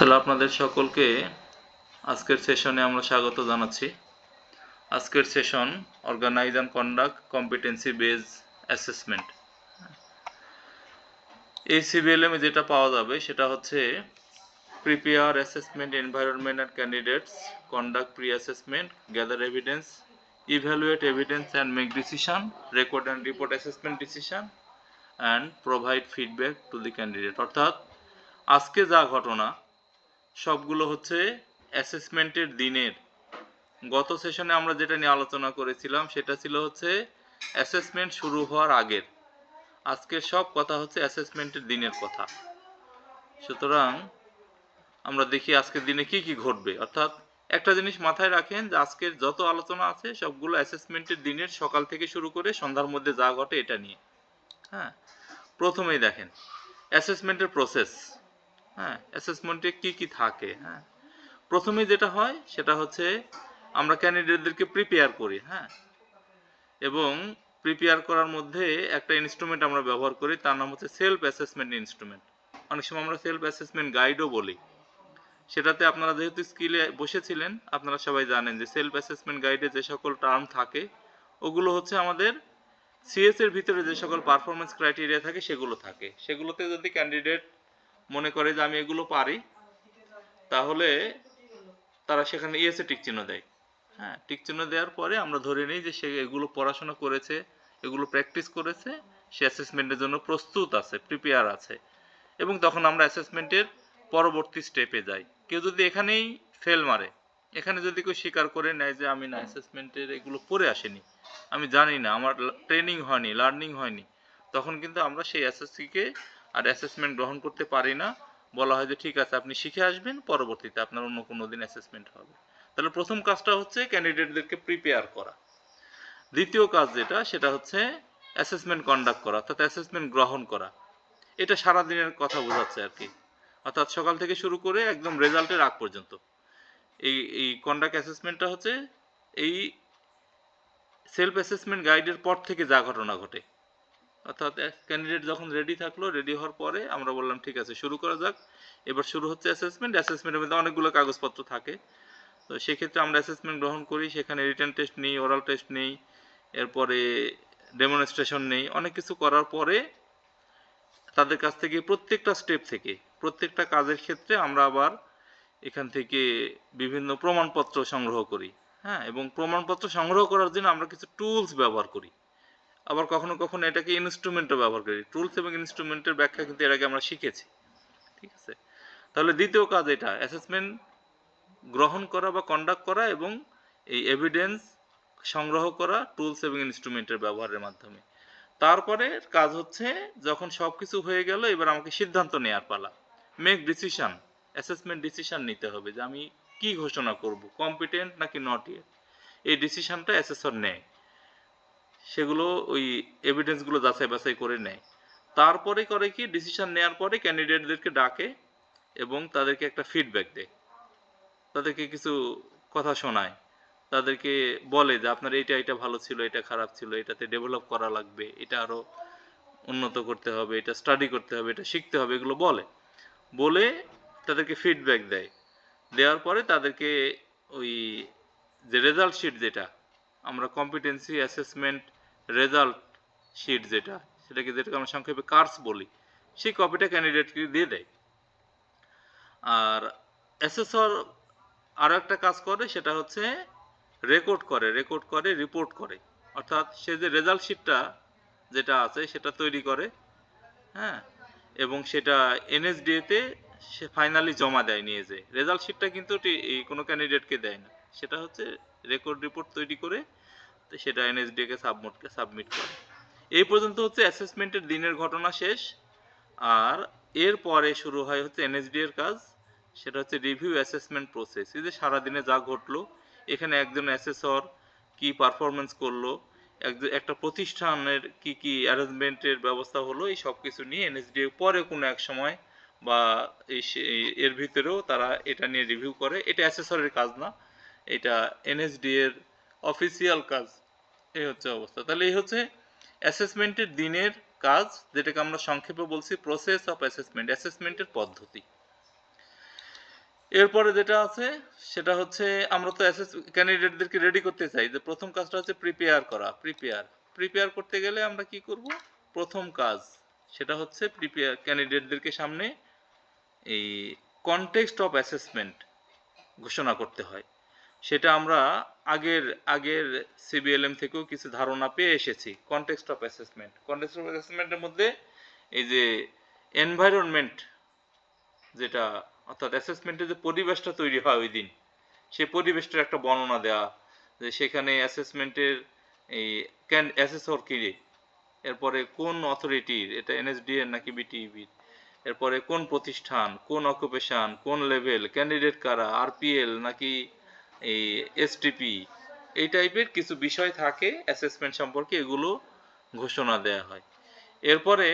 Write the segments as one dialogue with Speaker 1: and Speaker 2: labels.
Speaker 1: তাহলে আপনাদের সকলকে আজকের সেশনে আমরা স্বাগত জানাচ্ছি। আজকের session organise and conduct competency based assessment. এই সিবিএলএম এ যেটা পাওয়া যাবে সেটা হচ্ছে prepare assessment environment and candidates, conduct pre assessment, gather evidence, evaluate evidence and make decision, record and report assessment decision and provide feedback to the candidate. অর্থাৎ আজকে যা ঘটনা সবগুলো হচ্ছে অ্যাসেসমেন্টের দিনের। গত সেশনে আমরা যেটা নিয়ে আলোচনা করেছিলাম সেটা ছিল হচ্ছে অ্যাসেসমেন্ট শুরু হওয়ার আগের। আজকের সব কথা হচ্ছে অ্যাসেসমেন্টের দিনের কথা। সুতরাং আমরা দেখি আজকের দিনে কি কি ঘটবে। অর্থাৎ একটা জিনিস মাথায় রাখেন যে আজকের যত আলোচনা আছে সবগুলো অ্যাসেসমেন্টের দিনের সকাল থেকে শুরু করে সন্ধ্যার মধ্যে যা ঘটে এটা নিয়ে। হ্যাঁ, প্রথমেই দেখেন অ্যাসেসমেন্টের প্রসেস। হ্যাঁ, অ্যাসেসমেন্টে কি কি থাকে। হ্যাঁ, প্রথমেই যেটা হয় সেটা হচ্ছে আমরা ক্যান্ডিডেটদেরকে প্রিপেয়ার করি। হ্যাঁ, এবং প্রিপেয়ার করার মধ্যে একটা ইনস্ট্রুমেন্ট আমরা ব্যবহার করি, তার নাম হচ্ছে সেলফ অ্যাসেসমেন্ট ইনস্ট্রুমেন্ট। অনেক সময় আমরা সেলফ অ্যাসেসমেন্ট গাইডও বলি। সেটাতে আপনারা যেহেতু স্কিলে বসেছিলেন আপনারা সবাই জানেন যে সেলফ অ্যাসেসমেন্ট গাইডে যে সকল টার্ম থাকে ওগুলো হচ্ছে আমাদের সিএস এর ভিতরে যে সকল পারফরমেন্স ক্রাইটেরিয়া থাকে সেগুলো থাকে। সেগুলোতে যদি ক্যান্ডিডেট মনে করে যে আমি এগুলো পারি তাহলে তারা সেখানে ইয়েসে টিক চিহ্ন দেয়। হ্যাঁ, টিক চিহ্ন দেওয়ার পরে আমরা ধরে নিই যে সে এগুলো পড়াশোনা করেছে, এগুলো প্র্যাকটিস করেছে, সে অ্যাসেসমেন্টের জন্য প্রস্তুত আছে, প্রিপেয়ার আছে। এবং তখন আমরা অ্যাসেসমেন্টের পরবর্তী স্টেপে যাই। কেউ যদি এখানেই ফেল মারে, এখানে যদি কেউ স্বীকার করে নেয় যে আমি না অ্যাসেসমেন্টের এগুলো পড়ে আসেনি, আমি জানি না, আমার ট্রেনিং হয়নি, লার্নিং হয়নি, তখন কিন্তু আমরা সেই এসএসসিকে আর অ্যাসেসমেন্ট গ্রহণ করতে পারি না। বলা হয় যে ঠিক আছে আপনি শিখে আসবেন, পরবর্তীতে আপনার অন্য কোনো দিন অ্যাসেসমেন্ট হবে। তাহলে প্রথম কাজটা হচ্ছে ক্যান্ডিডেটদেরকে প্রিপেয়ার করা। দ্বিতীয় কাজ যেটা সেটা হচ্ছে অ্যাসেসমেন্ট কন্ডাক্ট করা, অর্থাৎ অ্যাসেসমেন্ট গ্রহণ করা। এটা সারাদিনের কথা বোঝাচ্ছে আর কি। অর্থাৎ সকাল থেকে শুরু করে একদম রেজাল্টের আগ পর্যন্ত এই কন্ডাক্ট অ্যাসেসমেন্টটা হচ্ছে এই সেলফ অ্যাসেসমেন্ট গাইডের পর থেকে যা ঘটনা ঘটে। অর্থাৎ ক্যান্ডিডেট যখন রেডি থাকলো, রেডি হওয়ার পরে আমরা বললাম ঠিক আছে শুরু করা যাক। এবার শুরু হচ্ছে অ্যাসেসমেন্ট। অ্যাসেসমেন্টের মধ্যে অনেকগুলো কাগজপত্র থাকে। তো সেক্ষেত্রে আমরা অ্যাসেসমেন্ট গ্রহণ করি, সেখানে রিটেন টেস্ট নেই, ওরাল টেস্ট নেই, এরপরে ডেমনস্ট্রেশন নেই, অনেক কিছু করার পরে তাদের কাছ থেকে প্রত্যেকটা স্টেপ থেকে প্রত্যেকটা কাজের ক্ষেত্রে আমরা আবার এখান থেকে বিভিন্ন প্রমাণপত্র সংগ্রহ করি। হ্যাঁ, এবং প্রমাণপত্র সংগ্রহ করার জন্য আমরা কিছু টুলস ব্যবহার করি। আবার কখনো কখনো এটাকে ইনস্ট্রুমেন্টও ব্যবহার করি। টুলস এবং ইনস্ট্রুমেন্টের ব্যাখ্যা কিন্তু এর আগে আমরা শিখেছি। ঠিক আছে, তাহলে দ্বিতীয় কাজ এটা অ্যাসেসমেন্ট গ্রহণ করা বা কন্ডাক্ট করা এবং এই এভিডেন্স সংগ্রহ করা টুলস এবং ইনস্ট্রুমেন্টের ব্যবহারের মাধ্যমে। তারপরে কাজ হচ্ছে যখন সব কিছু হয়ে গেল এবার আমাকে সিদ্ধান্ত নেওয়ার পালা। মেক ডিসিশন, অ্যাসেসমেন্ট ডিসিশন নিতে হবে যে আমি কি ঘোষণা করব, কম্পিটেন্ট নাকি নট ইয়েট। এই ডিসিশনটা অ্যাসেসর নেয়, সেগুলো ওই এভিডেন্সগুলো যাচাই বাছাই করে নেয়। তারপরে করে কি ডিসিশন নেওয়ার পরে ক্যান্ডিডেটদেরকে ডাকে এবং তাদেরকে একটা ফিডব্যাক দেয়, তাদেরকে কিছু কথা শোনায়, তাদেরকে বলে যে আপনার এটা এটা ভালো ছিল, এটা খারাপ ছিল, এটাতে ডেভেলপ করা লাগবে, এটা আরও উন্নত করতে হবে, এটা স্টাডি করতে হবে, এটা শিখতে হবে, এগুলো বলে বলে তাদেরকে ফিডব্যাক দেয়। দেওয়ার পরে তাদেরকে ওই যে রেজাল্ট শিট যেটা আমরা কম্পিটেন্সি অ্যাসেসমেন্ট রেজাল্ট শিট যেটাকে আমরা সংক্ষেপে কার্স বলি, সেই কপিটা ক্যান্ডিডেটকে দিয়ে দেয়। আর অ্যাসেসর আরও একটা কাজ করে সেটা হচ্ছে রেকর্ড করে রিপোর্ট করে। অর্থাৎ সে যে রেজাল্ট শিটটা যেটা আছে সেটা তৈরি করে। হ্যাঁ, এবং সেটা এনএসডিএতে সে ফাইনালি জমা দেয় নিয়ে যে রেজাল্ট শিটটা কিন্তু এই কোনো ক্যান্ডিডেটকে দেয় না, সেটা হচ্ছে রেকর্ড রিপোর্ট তৈরি করে সেটা এনএসডিএকে সাবমিট করে। এই পর্যন্ত হচ্ছে অ্যাসেসমেন্টের দিনের ঘটনা শেষ। আর এরপরে শুরু হয় হচ্ছে এনএসডি এর কাজ, সেটা হচ্ছে রিভিউ অ্যাসেসমেন্ট প্রসেস। এই যে সারাদিনে যা ঘটলো, এখানে একজন অ্যাসেসর কি পারফরমেন্স করলো, একটা প্রতিষ্ঠানের কি কি অ্যারেঞ্জমেন্টের ব্যবস্থা হলো, এই সব কিছু নিয়ে এনএসডি পরে কোনো এক সময় বা এর ভিতরেও তারা এটা নিয়ে রিভিউ করে। এটা অ্যাসেসরের কাজ না, এটা এনএসডি এর অফিসিয়াল কাজ। এই হচ্ছে অবস্থা। তাহলে এই হচ্ছে অ্যাসেসমেন্টের দিনের কাজ, যেটাকে আমরা সংক্ষেপে বলছি প্রসেস অফ অ্যাসেসমেন্ট, অ্যাসেসমেন্টের পদ্ধতি। এরপরে যেটা আছে সেটা হচ্ছে আমরা তো এসএস ক্যান্ডিডেটদেরকে রেডি করতে চাই, যে প্রথম কাজটা হচ্ছে প্রিপেয়ার করা। প্রিপেয়ার করতে গেলে আমরা কি করব? প্রথম কাজ সেটা হচ্ছে প্রিপেয়ার ক্যান্ডিডেটদেরকে সামনে এই কনটেক্সট অফ অ্যাসেসমেন্ট ঘোষণা করতে হয়। সেটা আমরা আগের আগের সিবিএলএম থেকেও কিছু ধারণা পেয়ে এসেছি। কনটেক্সট অফ অ্যাসেসমেন্টের মধ্যে এই যে এনভায়রনমেন্ট, যেটা অর্থাৎ অ্যাসেসমেন্টের যে পরিবেশটা তৈরি হয় ওই দিন, সেই পরিবেশটার একটা বর্ণনা দেওয়া, যে সেখানে অ্যাসেসমেন্টের এই অ্যাসেসর কে, এরপরে কোন অথরিটির, এটা এনএসডিএর নাকি বিটিইবির, এরপরে কোন প্রতিষ্ঠান, কোন অকুপেশন, কোন লেভেল, ক্যান্ডিডেট কারা, আরপিএল নাকি এই এসটিপি, এই টাইপের কিছু বিষয় থাকে অ্যাসেসমেন্ট সম্পর্কে, এগুলো ঘোষণা দেওয়া হয়। এরপরে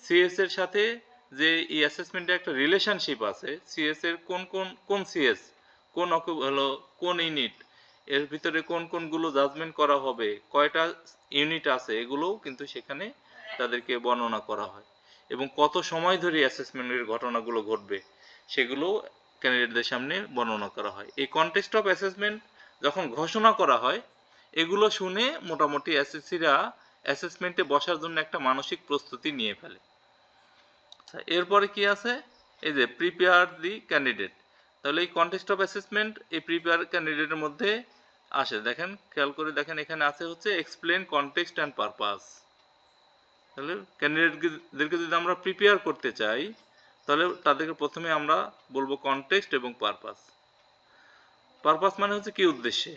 Speaker 1: সিএস এর সাথে যে এই অ্যাসেসমেন্টের একটা রিলেশনশিপ আছে, সিএস এর কোন কোন কোন সিএস, কোন হলো কোন ইউনিট, এর ভিতরে কোন কোনগুলো জাজমেন্ট করা হবে, কয়টা ইউনিট আছে, এগুলোও কিন্তু সেখানে তাদেরকে বর্ণনা করা হয়। এবং কত সময় ধরে অ্যাসেসমেন্টের ঘটনাগুলো ঘটবে সেগুলো ক্যান্ডিডেটদের সামনে বর্ণনা করা হয়। এই কনটেক্সট অফ অ্যাসেসমেন্ট যখন ঘোষণা করা হয়, এগুলো শুনে মোটামুটি এসএসসিরা অ্যাসেসমেন্টে বসার জন্য একটা মানসিক প্রস্তুতি নিয়ে ফেলে। আচ্ছা, এরপরে কি আছে? এই যে প্রিপেয়ার দি ক্যান্ডিডেট। তাহলে এই কনটেক্সট অফ অ্যাসেসমেন্ট এই প্রিপেয়ার ক্যান্ডিডেটের মধ্যে আসে। দেখেন, খেয়াল করে দেখেন, এখানে আছে হচ্ছে এক্সপ্লেন কনটেক্সট অ্যান্ড পারপাস। তাহলে ক্যান্ডিডেটদেরকে যদি আমরা প্রিপেয়ার করতে চাই, তাহলে তাদেরকে প্রথমে আমরা বলবো কনটেক্সট এবং পারপাস। পারপাস মানে হচ্ছে কি উদ্দেশ্যে।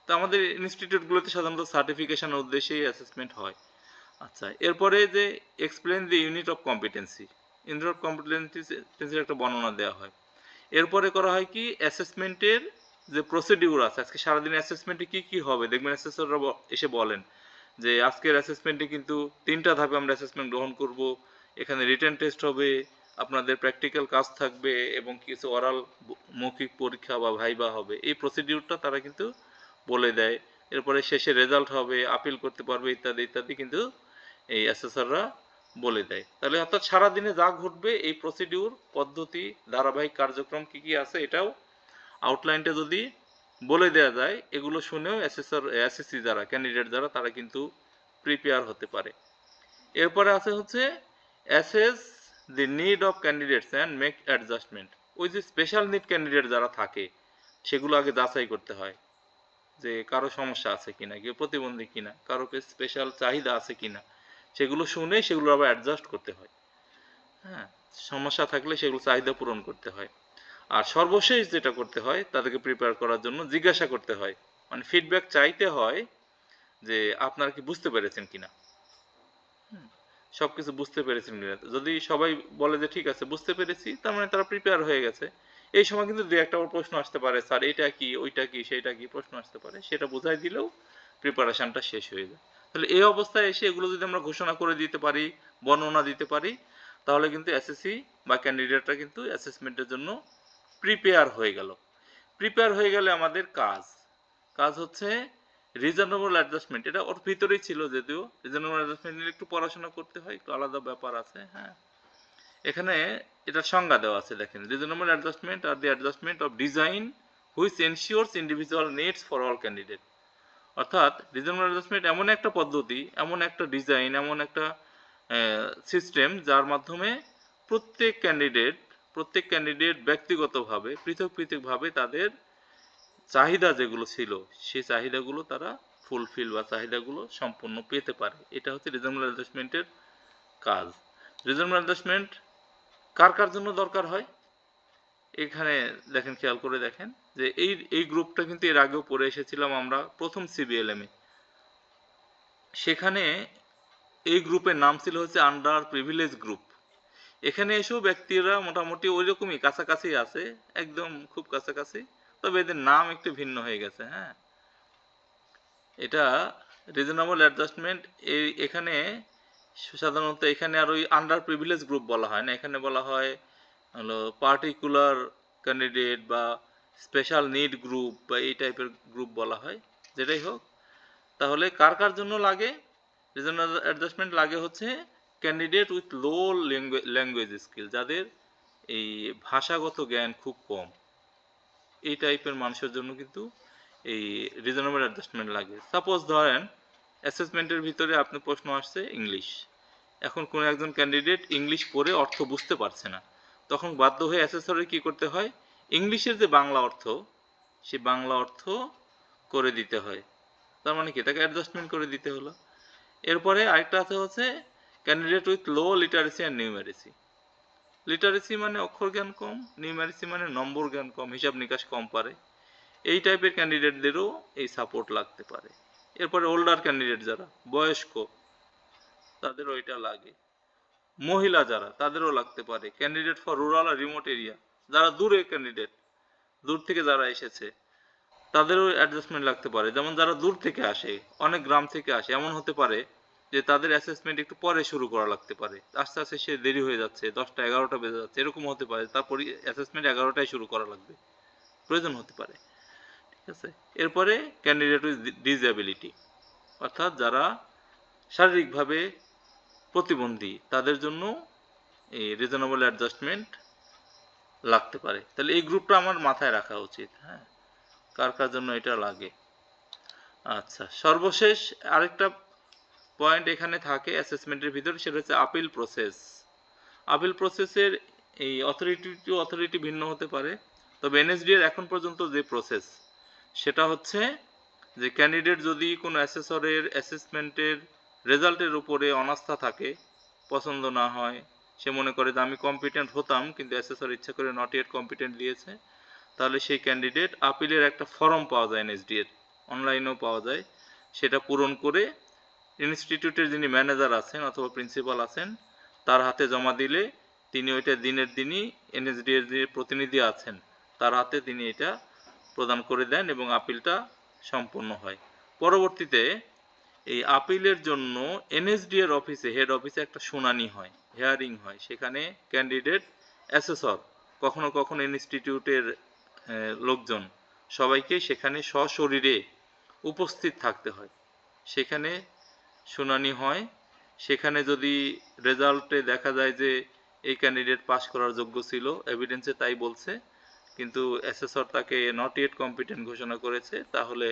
Speaker 1: তো আমাদের ইনস্টিটিউটগুলোতে সাধারণত সার্টিফিকেশনের উদ্দেশ্যেই অ্যাসেসমেন্ট হয়। আচ্ছা, এরপরে যে explain the unit of competency, unit of কম্পিটেন্সির একটা বর্ণনা দেওয়া হয়। এরপরে করা হয় কি, অ্যাসেসমেন্টের যে প্রসিডিউর আছে, আজকে সারাদিন অ্যাসেসমেন্টে কি কি হবে, দেখবেন অ্যাসেসররা এসে বলেন যে আজকের অ্যাসেসমেন্টে কিন্তু 3টা ধাপে আমরা অ্যাসেসমেন্ট গ্রহণ করব। এখানে রিটেন টেস্ট হবে, আপনাদের প্র্যাকটিক্যাল কাজ থাকবে এবং কিছু অরাল মৌখিক পরীক্ষা বা ভাইবা হবে। এই প্রসিডিউরটা তারা কিন্তু বলে দেয়। এরপরে শেষে রেজাল্ট হবে, আপিল করতে পারবে, ইত্যাদি ইত্যাদি কিন্তু এই অ্যাসেসররা বলে দেয়। তাহলে অর্থাৎ সারাদিনে যা ঘটবে এই প্রসিডিউর, পদ্ধতি, ধারাবাহিক কার্যক্রম কি কি আছে, এটাও আউটলাইনটা যদি বলে দেওয়া যায়, এগুলো শুনেও এসএসসি যারা ক্যান্ডিডেট যারা, তারা কিন্তু প্রিপেয়ার হতে পারে। এরপরে আছে হচ্ছে assess the need of candidates and make adjustment. ওই যে স্পেশাল নিড ক্যান্ডিডেট যারা থাকে, সেগুলো আগে যাচাই করতে হয়, যে কারো সমস্যা আছে কিনা, কেউ প্রতিবন্ধী কিনা, কারো স্পেশাল চাহিদা আছে কিনা, সেগুলো শুনে সেগুলো আবার অ্যাডজাস্ট করতে হয়। হ্যাঁ, সমস্যা থাকলে সেগুলো চাহিদা পূরণ করতে হয়। আর সর্বশেষ যেটা করতে হয়, তাদেরকে প্রিপেয়ার করার জন্য জিজ্ঞাসা করতে হয়, মানে ফিডব্যাক চাইতে হয়, যে আপনারা কি বুঝতে পেরেছেন কিনা, সবকিছু বুঝতে পেরেছেন কিনা। যদি সবাই বলে যে ঠিক আছে বুঝতে পেরেছি, তার মানে তারা প্রিপেয়ার হয়ে গেছে। এই সময় কিন্তু দু একটা প্রশ্ন আসতে পারে, স্যার এটা কি, ওইটা কি, সেইটা কি, প্রশ্ন আসতে পারে, সেটা বোঝাই দিলেও প্রিপারেশনটা শেষ হয়ে যায়। তাহলে এই অবস্থায় এসে এগুলো যদি আমরা ঘোষণা করে দিতে পারি, বর্ণনা দিতে পারি, তাহলে কিন্তু এসএসসি বা ক্যান্ডিডেটরা কিন্তু অ্যাসেসমেন্টের জন্য প্রিপেয়ার হয়ে গেল। প্রিপেয়ার হয়ে গেলে আমাদের কাজ কাজ হচ্ছে রিজনেবল অ্যাডজাস্টমেন্ট। এটা ওর ভিতরেই ছিল, যদিও রিজনেবল অ্যাডজাস্টমেন্ট নিয়ে একটু পড়াশোনা করতে হয়, একটু আলাদা ব্যাপার আছে। হ্যাঁ, এখানে এটার সংজ্ঞা দেওয়া আছে, দেখেন, reasonable adjustment are the adjustment of design which ensures individual needs for all candidate. অর্থাৎ রিজনেবল অ্যাডজাস্টমেন্ট এমন একটা পদ্ধতি, এমন একটা ডিজাইন, এমন একটা সিস্টেম, যার মাধ্যমে প্রত্যেক ক্যান্ডিডেট ব্যক্তিগতভাবে পৃথক পৃথকভাবে তাদের চাহিদা যেগুলো ছিল, সেই চাহিদাগুলো তারা ফুলফিল বা চাহিদাগুলো সম্পূর্ণ পেতে পারে। এটা হচ্ছে রিজনেবল অ্যাডজাস্টমেন্টের কাজ। রিজনেবল অ্যাডজাস্টমেন্ট কার কার জন্য দরকার হয়, এখানে দেখেন, খেয়াল করে দেখেন, যে এই গ্রুপটা কিন্তু এর আগেও পড়ে এসেছিলাম আমরা প্রথম সিবিএলএম এ। সেখানে এই গ্রুপের নাম ছিল হচ্ছে আন্ডার প্রিভিলেজ গ্রুপ। এখানে এসেও ব্যক্তিরা মোটামুটি ওই রকমই কাছাকাছি আছে, একদম খুব কাছাকাছি, তবে এদের নাম একটু ভিন্ন হয়ে গেছে। হ্যাঁ, এটা রিজনেবল অ্যাডজাস্টমেন্ট। এখানে সাধারণত এখানে আর ওই আন্ডার প্রিভিলেজ গ্রুপ বলা হয় না, এখানে বলা হয় হলো পার্টিকুলার ক্যান্ডিডেট বা স্পেশাল নিড গ্রুপ বা এই টাইপের গ্রুপ বলা হয়। যেটাই হোক, তাহলে কার কার জন্য লাগে রিজনাল অ্যাডজাস্টমেন্ট? লাগে হচ্ছে candidate with low language skill, যাদের এই ভাষাগত জ্ঞান খুব কম। এই টাইপের মানুষের জন্য কিন্তু এই রিজনেবল অ্যাডজাস্টমেন্ট লাগে। সাপোজ ধরেন অ্যাসেসমেন্টের ভিতরে আপনি প্রশ্ন আসছে ইংলিশ, এখন কোনো একজন ক্যান্ডিডেট ইংলিশ পড়ে অর্থ বুঝতে পারছে না, তখন বাধ্য হয়ে অ্যাসেসরে কি করতে হয়, ইংলিশের যে বাংলা অর্থ সে বাংলা অর্থ করে দিতে হয়। তার মানে কি, তাকে অ্যাডজাস্টমেন্ট করে দিতে হলো। এরপরে আরেকটা আছে হচ্ছে candidate with low literacy and numeracy. Literacy মানে অক্ষর জ্ঞান কম, নিউমেরেসি মানে নম্বর জ্ঞান কম, হিসাব নিকাশ কম পারে, এই টাইপের ক্যান্ডিডেটদেরও এই সাপোর্ট লাগতে পারে। এরপরে ওল্ডার ক্যান্ডিডেট যারা বয়স্ক, তাদেরও এটা লাগে। মহিলা যারা, তাদেরও লাগতে পারে। ক্যান্ডিডেট ফর রুরাল আর রিমোট এরিয়া, যারা দূরে ক্যান্ডিডেট, দূর থেকে যারা এসেছে, তাদেরও অ্যাডজাস্টমেন্ট লাগতে পারে। যেমন যারা দূর থেকে আসে, অনেক গ্রাম থেকে আসে, এমন হতে পারে যে তাদের অ্যাসেসমেন্ট একটু পরে শুরু করা লাগতে পারে, আস্তে আস্তে সে দেরি হয়ে যাচ্ছে, 10টা 11টা বেজে যাচ্ছে, এরকম হতে পারে, তারপরে অ্যাসেসমেন্ট 11টায় শুরু করা লাগবে, প্রয়োজন হতে পারে। ঠিক আছে। এরপরে ক্যান্ডিডেট উইথ ডিসএবিলিটি, অর্থাৎ যারা শারীরিকভাবে প্রতিবন্ধী, তাদের জন্য এই রিজনেবল অ্যাডজাস্টমেন্ট লাগতে পারে। তাহলে এই গ্রুপটা আমার মাথায় রাখা উচিত, হ্যাঁ, কার কার জন্য এটা লাগে। আচ্ছা, সর্বশেষ আরেকটা পয়েন্ট এখানে থাকে অ্যাসেসমেন্টের ভিতরে, সেটা হচ্ছে আপিল প্রসেস। আপিল প্রসেসের এই অথরিটি টু অথরিটি ভিন্ন হতে পারে, তবে এনএসডি এর এখন পর্যন্ত যে প্রসেস, সেটা হচ্ছে যে ক্যান্ডিডেট যদি কোনো অ্যাসেসরের অ্যাসেসমেন্টের রেজাল্টের উপরে অনাস্থা থাকে, পছন্দ না হয়, সে মনে করে যে আমি কম্পিটেন্ট হতাম কিন্তু অ্যাসেসর ইচ্ছা করে নট ইয়েট কম্পিটেন্ট দিয়েছে, তাহলে সেই ক্যান্ডিডেট আপিলের একটা ফর্ম পাওয়া যায় এনএসডি এর, অনলাইনেও পাওয়া যায়, সেটা পূরণ করে ইনস্টিটিউটের যিনি ম্যানেজার আছেন অথবা প্রিন্সিপাল আছেন তার হাতে জমা দিলে তিনি ওইটা দিনের দিনই এনএসডি এর যে প্রতিনিধি আছেন তার হাতে তিনি এটা প্রদান করে দেন এবং আপিলটা সম্পন্ন হয়। পরবর্তীতে এই আপিলের জন্য এনএসডি এর অফিসে, হেড অফিসে একটা শুনানি হয়, হিয়ারিং হয়, সেখানে ক্যান্ডিডেট, অ্যাসেসর, কখনো কখনো ইনস্টিটিউটের লোকজন, সবাইকে সেখানে সশরীরে উপস্থিত থাকতে হয়। সেখানে শুনানি হয়, সেখানে যদি রেজাল্টে দেখা যায় যে এই ক্যান্ডিডেট পাস করার যোগ্য ছিল, এভিডেন্সে তাই বলছে, কিন্তু অ্যাসেসর তাকে নট ইয়েট কম্পিটেন্ট ঘোষণা করেছে, তাহলে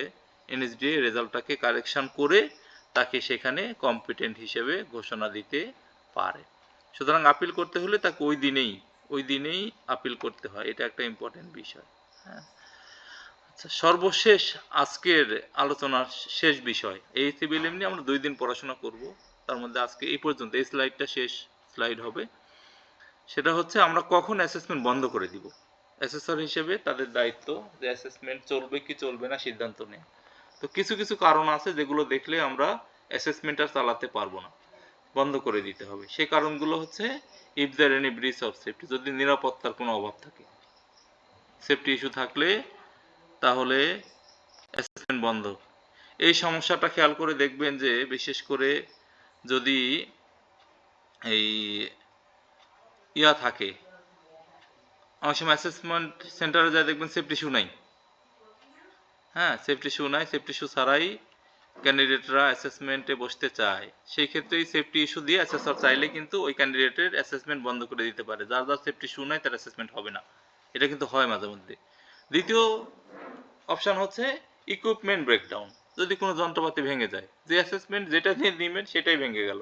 Speaker 1: এনএসডিএ রেজাল্টটাকে কারেকশন করে তাকে সেখানে কম্পিটেন্ট হিসেবে ঘোষণা দিতে পারে। সুতরাং আপিল করতে হলে তাকে ওই দিনেই আপিল করতে হয়, এটা একটা ইম্পর্টেন্ট বিষয়। হ্যাঁ, আচ্ছা, সর্বশেষ আজকের আলোচনার শেষ বিষয়, এই সিভিএলএম নিয়ে আমরা 2 দিন পড়াশোনা করব, তার মধ্যে আজকে এই পর্যন্ত, এই স্লাইডটা শেষ স্লাইড হবে। সেটা হচ্ছে আমরা কখন অ্যাসেসমেন্ট বন্ধ করে দিব। অ্যাসেসর হিসেবে তাদের দায়িত্ব যে অ্যাসেসমেন্ট চলবে কি চলবে না সিদ্ধান্ত নেয়। তো কিছু কিছু কারণ আছে যেগুলো দেখলে আমরা অ্যাসেসমেন্ট আর চালাতে পারবো না, বন্ধ করে দিতে হবে। সেই কারণগুলো হচ্ছে if there any breach of safety, যদি নিরাপত্তার কোনো অভাব থাকে, সেফটি ইস্যু থাকলে তাহলে অ্যাসেসমেন্ট বন্ধ। এই সমস্যাটা খেয়াল করে দেখবেন যে বিশেষ করে যদি এই থাকে, অনেক সময় অ্যাসেসমেন্ট সেন্টারে যায় দেখবেন সেফটি ইস্যু নাই, হ্যাঁ, সেফটি ইস্যু নাই, সেফটি ইস্যু ছাড়াই ক্যান্ডিডেটরা অ্যাসেসমেন্টে বসতে চায়, সেই ক্ষেত্রে সেফটি ইস্যু দিয়ে অ্যাসেসর চাইলে কিন্তু ওই ক্যান্ডিডেটের অ্যাসেসমেন্ট বন্ধ করে দিতে পারে, যার যার সেফটি ইস্যু নাই তার অ্যাসেসমেন্ট হবে না, এটা কিন্তু হয় মাঝে মধ্যে। দ্বিতীয় অপশন হচ্ছে ইকুইপমেন্ট ব্রেকডাউন, যদি কোনো যন্ত্রপাতি ভেঙে যায়, যে অ্যাসেসমেন্ট যেটা দিয়ে নিবেন সেটাই ভেঙে গেল,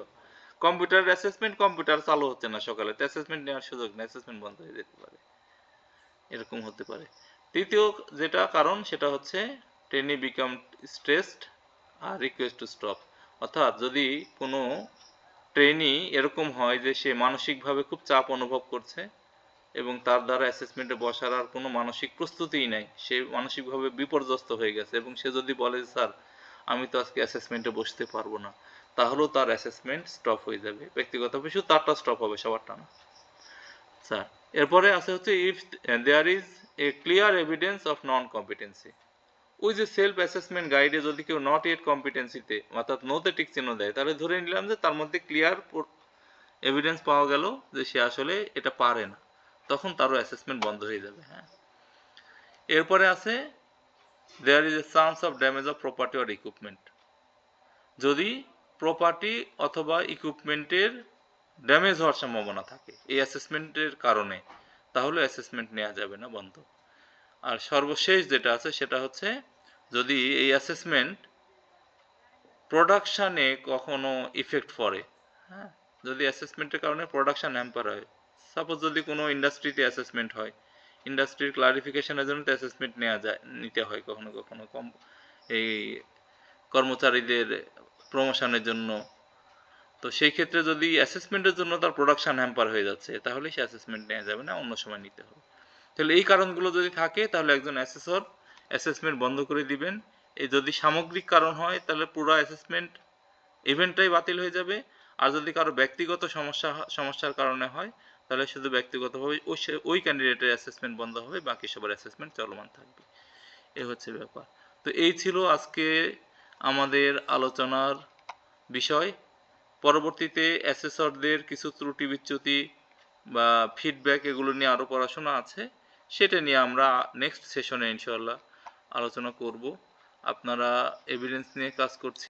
Speaker 1: কম্পিউটার অ্যাসেসমেন্ট, কম্পিউটার চালু হচ্ছে না সকালে, তো অ্যাসেসমেন্ট নেওয়ার সুযোগ নেই, অ্যাসেসমেন্ট বন্ধ হয়ে যেতে পারে, এরকম হতে পারে। তৃতীয় যেটা কারণ সেটা হচ্ছে ট্রেনি বিকাম স্ট্রেসড আর রিকোয়েস্ট টু স্টপ, অর্থাৎ যদি কোনো ট্রেনি এরকম হয় যে সে মানসিকভাবে খুব চাপ অনুভব করছে এবং তার দ্বারা অ্যাসেসমেন্টে বসার আর কোনো মানসিক প্রস্তুতিই নাই, সে মানসিকভাবে বিপর্যস্ত হয়ে গেছে এবং সে যদি বলে স্যার আমি তো আজকে অ্যাসেসমেন্টে বসতে পারবো না, তাহলেও তার অ্যাসেসমেন্ট স্টপ হয়ে যাবে, ব্যক্তিগত ইস্যু তারটা স্টপ হবে, সবারটা না। আচ্ছা, এরপরে আছে হচ্ছে if there is a clear evidence of non competency, ওই যে সেলফ অ্যাসেসমেন্ট গাইডে যদি কেউ নট ইয়েট কম্পিটেন্সিতে অর্থাৎ নোতে টিক চিহ্ন দেয়, তাহলে ধরে নিলাম যে তার মধ্যে ক্লিয়ার এভিডেন্স পাওয়া গেল যে সে আসলে এটা পারে না, তখন তারও অ্যাসেসমেন্ট বন্ধ হয়ে যাবে। হ্যাঁ, এরপরে আছে there is a chance of damage of property or equipment, যদি প্রপার্টি অথবা ইকুইপমেন্টের ড্যামেজ হওয়ার সম্ভাবনা থাকে এই অ্যাসেসমেন্টের কারণে, তাহলে অ্যাসেসমেন্ট নেওয়া যাবে না, বন্ধ। আর সর্বশেষ যেটা আছে সেটা হচ্ছে যদি এই অ্যাসেসমেন্ট প্রোডাকশানে কখনো ইফেক্ট পড়ে, হ্যাঁ, যদি অ্যাসেসমেন্টের কারণে প্রোডাকশান হ্যাম্পার হয়, সাপোজ যদি কোনো ইন্ডাস্ট্রিতে অ্যাসেসমেন্ট হয়, ইন্ডাস্ট্রির ক্লারিফিকেশনের জন্য তো অ্যাসেসমেন্ট নিতে হয় কখনো কখনো এই কর্মচারীদের প্রমোশনের জন্য। তো সেই ক্ষেত্রে যদি অ্যাসেসমেন্টের জন্য তার প্রোডাকশান হ্যাম্পার হয়ে যাচ্ছে, তাহলে সে অ্যাসেসমেন্ট নেওয়া যাবে না, অন্য সময় নিতে হবে। তাহলে এই কারণগুলো যদি থাকে তাহলে একজন অ্যাসেসর অ্যাসেসমেন্ট বন্ধ করে দিবেন। এই যদি সামগ্রিক কারণ হয় তাহলে পুরো অ্যাসেসমেন্ট ইভেন্টটাই বাতিল হয়ে যাবে। আর যদি কারো ব্যক্তিগত সমস্যার কারণে হয় তাহলে শুধু ব্যক্তিগতভাবে ওই ক্যান্ডিডেটের অ্যাসেসমেন্ট বন্ধ হবে, বাকি সবার অ্যাসেসমেন্ট চলমান থাকবে। এ হচ্ছে ব্যাপার। তো এই ছিল আজকে আমাদের আলোচনার বিষয়। পরবর্তীতে অ্যাসেসরদের কিছু ত্রুটি বিচ্যুতি বা ফিডব্যাক এগুলো নিয়ে আরও পড়াশোনা আছে, সেটা নিয়ে আমরা নেক্সট সেশনে ইনশাআল্লাহ আলোচনা করব। আপনারা এভিডেন্স নিয়ে কাজ করছি।